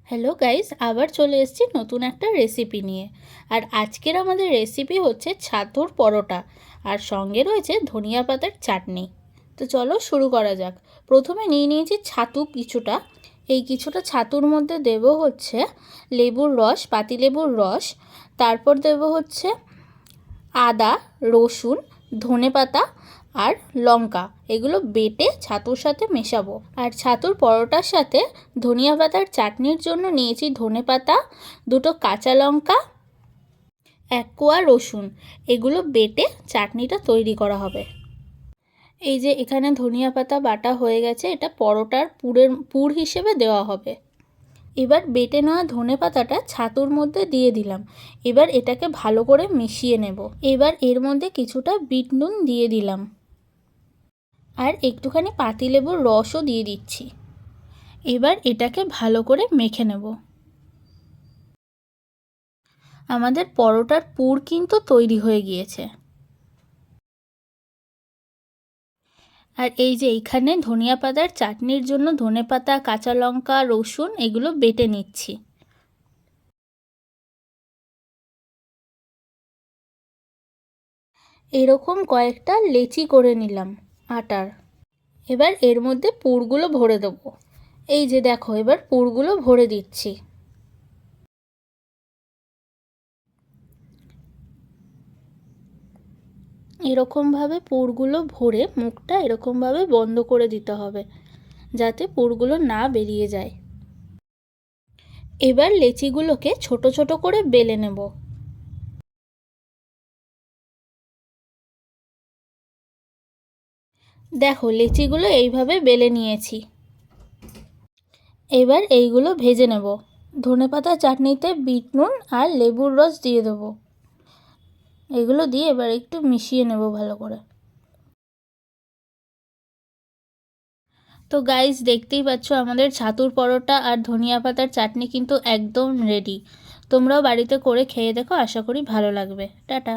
Hello guys, আবার চলে এসেছি নতুন একটা রেসিপি নিয়ে। আর আজকের আমাদের রেসিপি হচ্ছে ছাতুর পরোটা, আর সঙ্গে রয়েছে ধনিয়া পাতার চাটনি। তো চলো শুরু করা যাক। প্রথমে নিয়ে নিয়েছি ছাতু কিছুটা। এই কিছুটা ছাতুর মধ্যে দেব হচ্ছে লেবুর রস, পাতিলেবুর রস। তারপর দেব হচ্ছে আদা, রসুন, ধনেপাতা আর লঙ্কা। এগুলো বেটে ছাতুর সাথে মেশাবো। আর ছাতুর পরোটার সাথে ধনিয়া পাতার চাটনির জন্য নিয়েছি ধনেপাতা, দুটো কাঁচা লঙ্কা, এক কোয়া রসুন। এগুলো বেটে চাটনিটা তৈরি করা হবে। এই যে এখানে ধনিয়া পাতা বাটা হয়ে গেছে, এটা পরোটার পুর হিসেবে দেওয়া হবে। এবার বেটে নেওয়া ধনেপাতাটা ছাতুর মধ্যে দিয়ে দিলাম। এবার এটাকে ভালো করে মিশিয়ে নেব। এবার এর মধ্যে কিছুটা বিট নুন দিয়ে দিলাম, আর একটুখানি পাতিলেবুর রসও দিয়ে দিচ্ছি। এবার এটাকে ভালো করে মেখে নেব। আমাদের পরোটার পুর কিন্তু তৈরি হয়ে গিয়েছে। আর এই যে এইখানে ধনিয়া পাতার চাটনির জন্য ধনেপাতা, কাঁচা লঙ্কা, রসুন এগুলো বেটে নিচ্ছি। এরকম কয়েকটা লেচি করে নিলাম আটার। এবার এর মধ্যে পুরগুলো ভরে দেবো। এই যে দেখো, এবার পুরগুলো ভরে দিচ্ছি। এরকমভাবে পুরগুলো ভরে মুখটা এরকমভাবে বন্ধ করে দিতে হবে, যাতে পুরগুলো না বেরিয়ে যায়। এবার লেচিগুলোকে ছোট ছোট করে বেলে নেব। দেখো, লেচিগুলো এইভাবে বেলে নিয়েছি। এবার এইগুলো ভেজে নেব। ধনেপাতা চাটনিতে বিট নুন আর লেবুর রস দিয়ে দেবো। এগুলো দিয়ে এবার একটু মিশিয়ে নেব ভালো করে। তো গাইস, দেখতেই পাচ্ছ আমাদের ছাতুর পরোটা আর ধনিয়া পাতার চাটনি কিন্তু একদম রেডি। তোমরাও বাড়িতে করে খেয়ে দেখো, আশা করি ভালো লাগবে। টাটা।